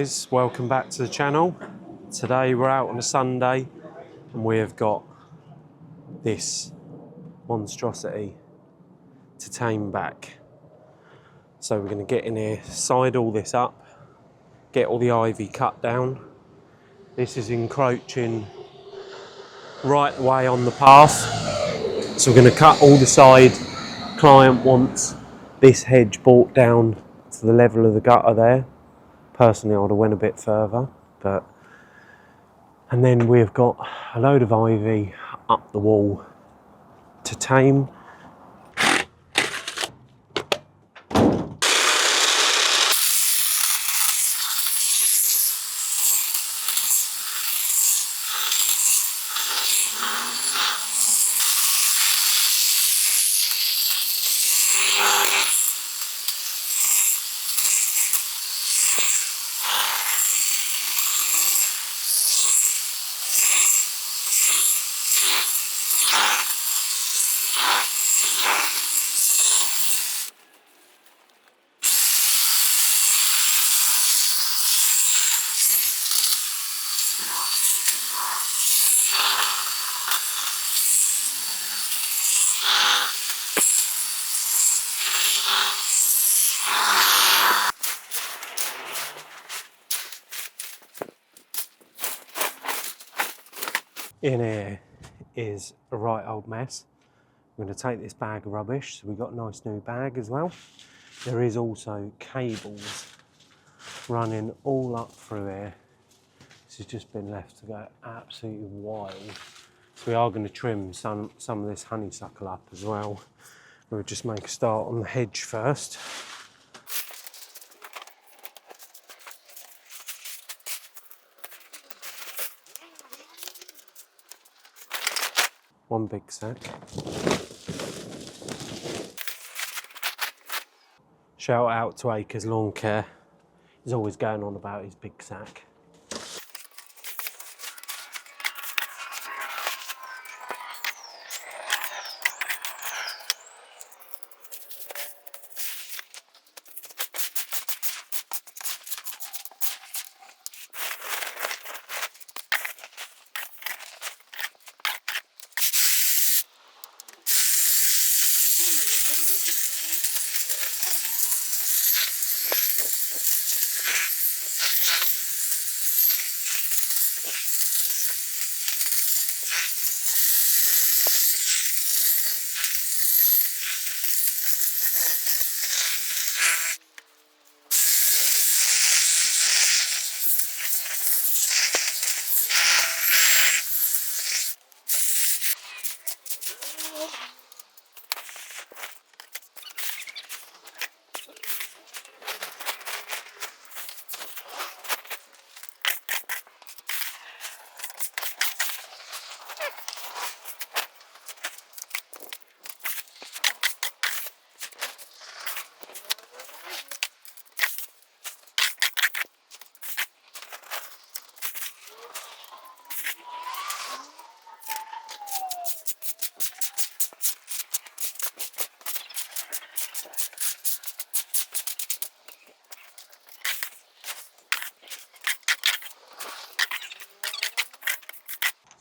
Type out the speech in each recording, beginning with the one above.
guys, welcome back to the channel. Today we're out on a Sunday and we have got this monstrosity to tame back. So we're going to get in here, side all this up, get all the ivy cut down. This is encroaching right away on the path, so we're going to cut all the side. Client wants this hedge brought down to the level of the gutter there. Personally, I would have went a bit further, and then we've got a load of ivy up the wall to tame. In here is a right old mess. I'm going to take this bag of rubbish, so we've got a nice new bag as well. There is also cables running all up through here. This has just been left to go absolutely wild. So we are going to trim some of this honeysuckle up as well. We'll just make a start on the hedge first. One big sack. Shout out to Acres Lawn Care. He's always going on about his big sack.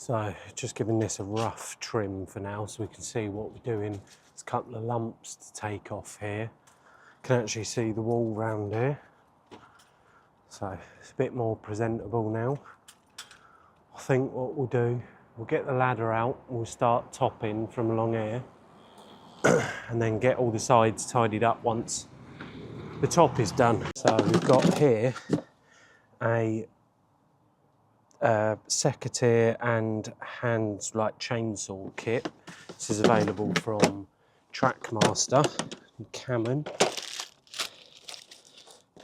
So just giving this a rough trim for now so we can see what we're doing. There's a couple of lumps to take off here. Can actually see the wall round here. So it's a bit more presentable now. I think what we'll do, we'll get the ladder out, we'll start topping from along here and then get all the sides tidied up once the top is done. So we've got here a secateur and hand chainsaw kit. This is available from Trackmaster and Cameron.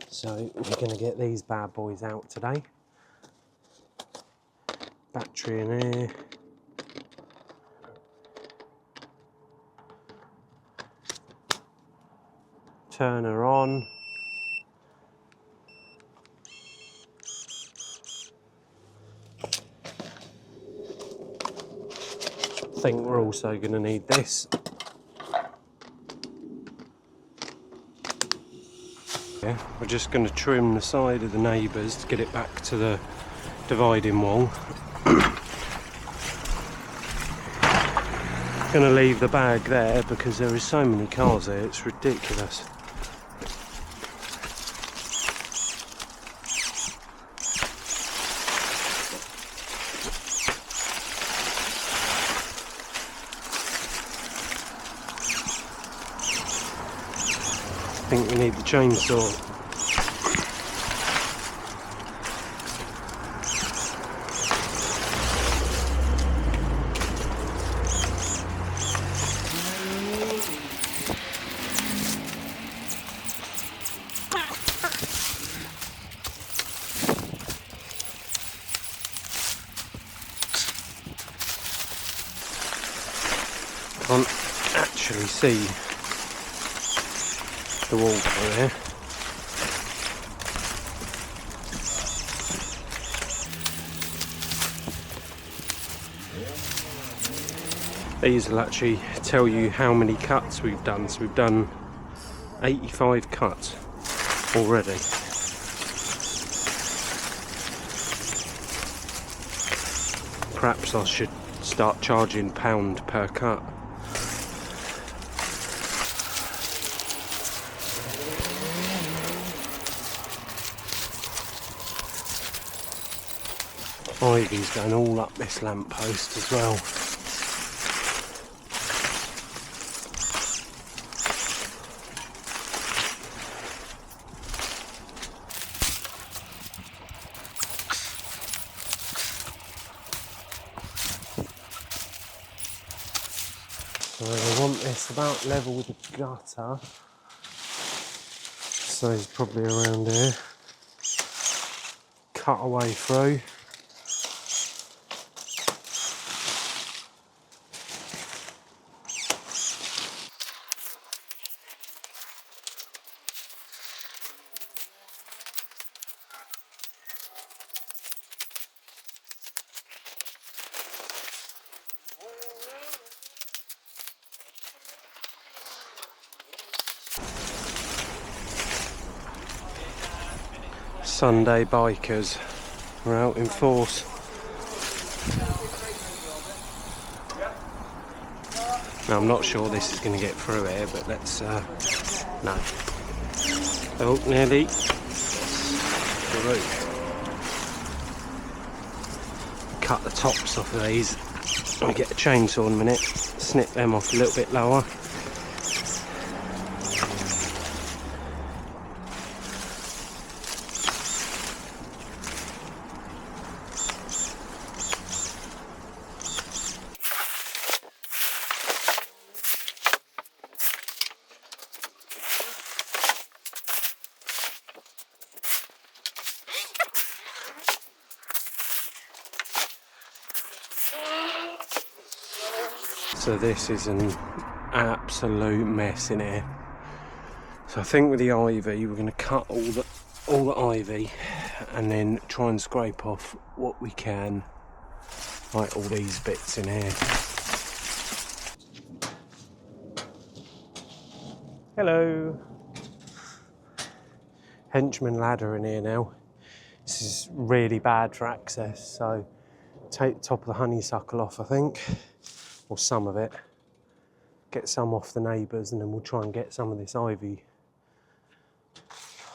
So we're going to get these bad boys out today. Battery in here. Turner on. I think we're also going to need this. Yeah, we're just going to trim the side of the neighbours to get it back to the dividing wall. Going to leave the bag there because there is so many cars there, it's ridiculous. I think we need the chainsaw. Can't actually see the walkway there. These will actually tell you how many cuts we've done. So we've done 85 cuts already. Perhaps I should start charging £1 per cut. Ivy's going all up this lamppost as well. So I want this about level with the gutter. So it's probably around here. Cut away through. Sunday bikers are out in force. Now, I'm not sure this is going to get through here, but let's no. Oh, nearly through. Cut the tops off of these. I get a chainsaw in a minute. Snip them off a little bit lower. So this is an absolute mess in here. So I think with the ivy, we're going to cut all the ivy and then try and scrape off what we can, like all these bits in here. Hello. Henchman ladder in here now. This is really bad for access, so take the top of the honeysuckle off, I think. Or some of it, get some off the neighbours, and then we'll try and get some of this ivy.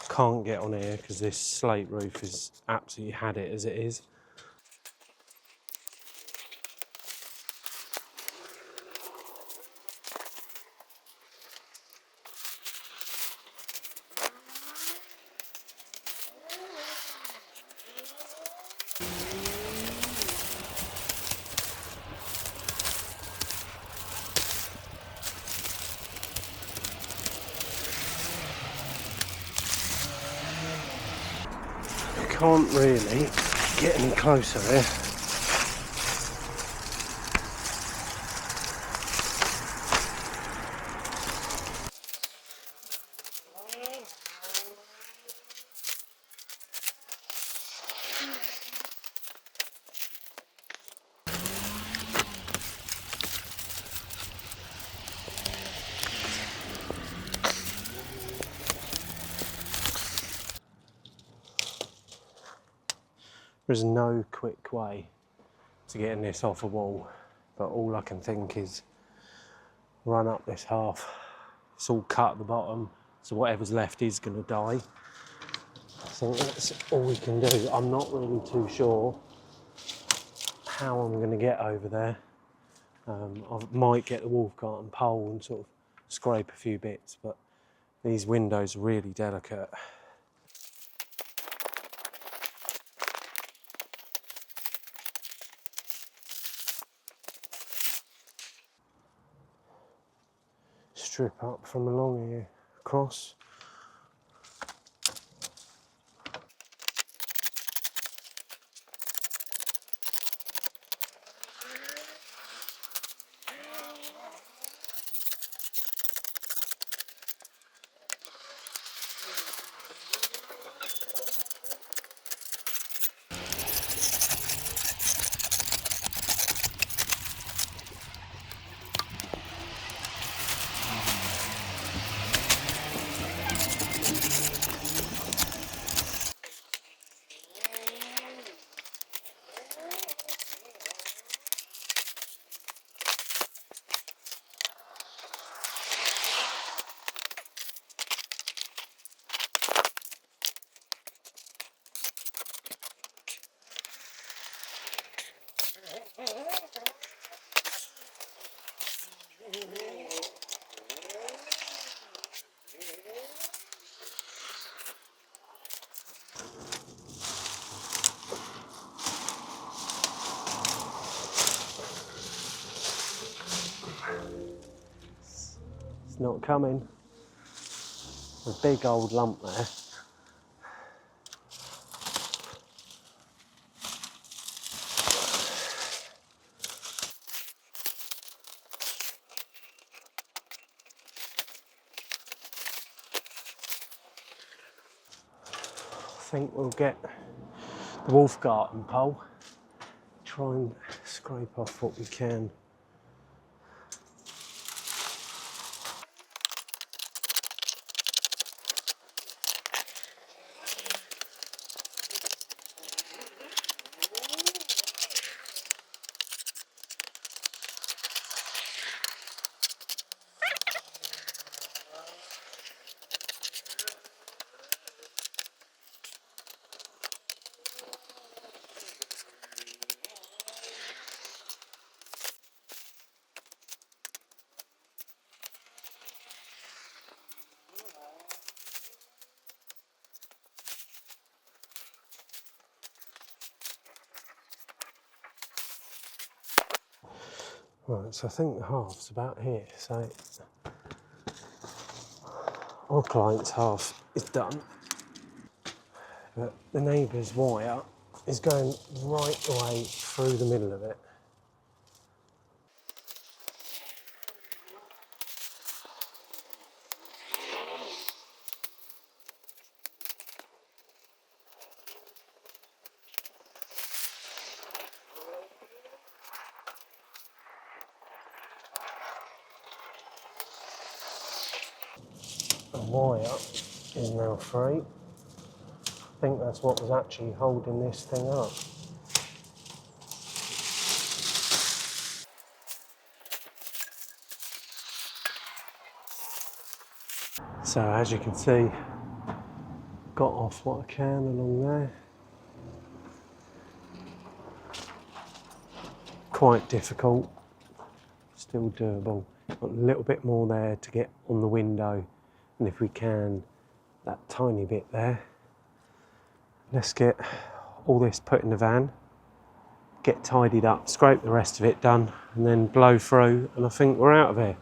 Can't get on here because this slate roof has absolutely had it as it is. Can't really get any closer here. There's no quick way to getting this off a wall, but all I can think is run up this half. It's all cut at the bottom, so whatever's left is going to die. I think that's all we can do. I'm not really too sure how I'm going to get over there. I might get the wolf cart and pole and sort of scrape a few bits, but these windows are really delicate. Strip up from along here, across. It's not coming. A big old lump there. I think we'll get the wolf garden pole, try and scrape off what we can. Right, so I think the half's about here, so our client's half is done, but the neighbour's wire is going right the way through the middle of it. The wire is now free. I think that's what was actually holding this thing up. So as you can see, got off what I can along there. Quite difficult, still doable. Got a little bit more there to get on the window, and if we can, that tiny bit there. Let's get all this put in the van, get tidied up, scrape the rest of it done, and then blow through, and I think we're out of here.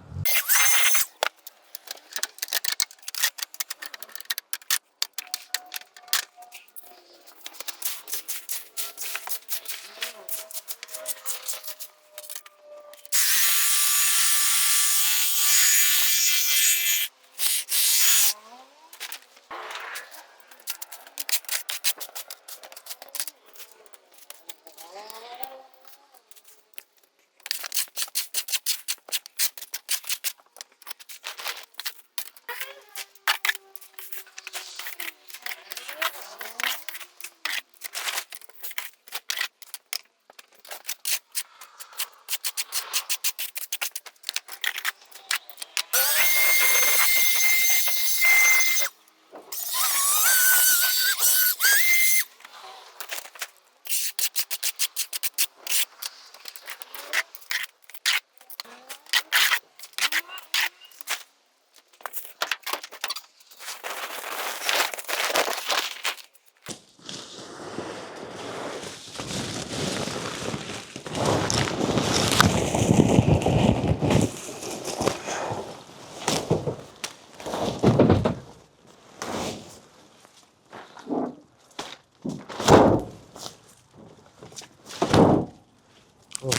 Oh,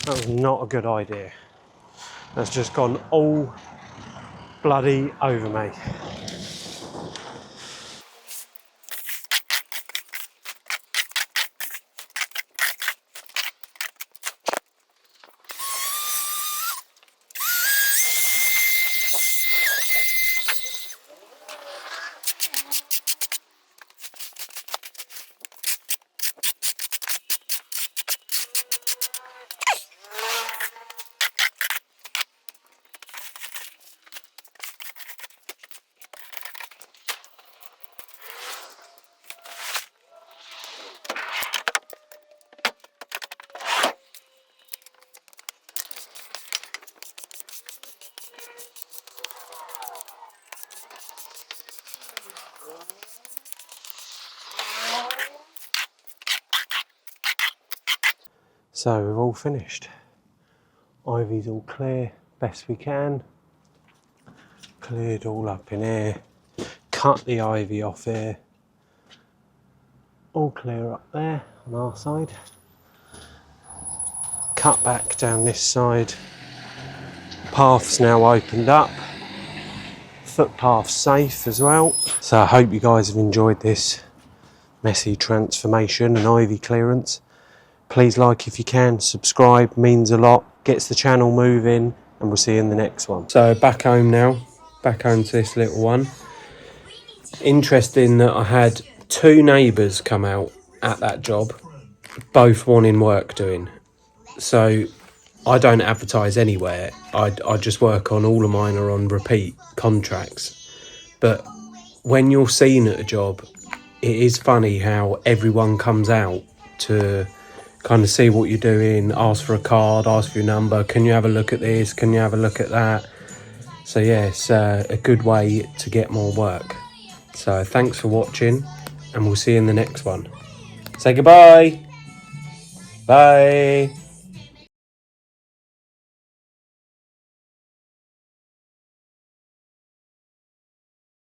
that was not a good idea. That's just gone all bloody over me. So we've all finished. Ivy's all clear, best we can. Cleared all up in here. Cut the ivy off here. All clear up there on our side. Cut back down this side. Path's now opened up. Footpath's safe as well. So I hope you guys have enjoyed this messy transformation and ivy clearance. Please like if you can, subscribe, means a lot, gets the channel moving, and we'll see you in the next one. So back home now, back home to this little one. Interesting that I had 2 neighbours come out at that job, both wanting work doing. So I don't advertise anywhere, I just work on, all of mine are on repeat contracts. But when you're seen at a job, it is funny how everyone comes out to kind of see what you're doing, ask for a card, ask for your number, can you have a look at this, can you have a look at that. So yeah, it's a good way to get more work. So thanks for watching, and we'll see you in the next one. Say goodbye. Bye.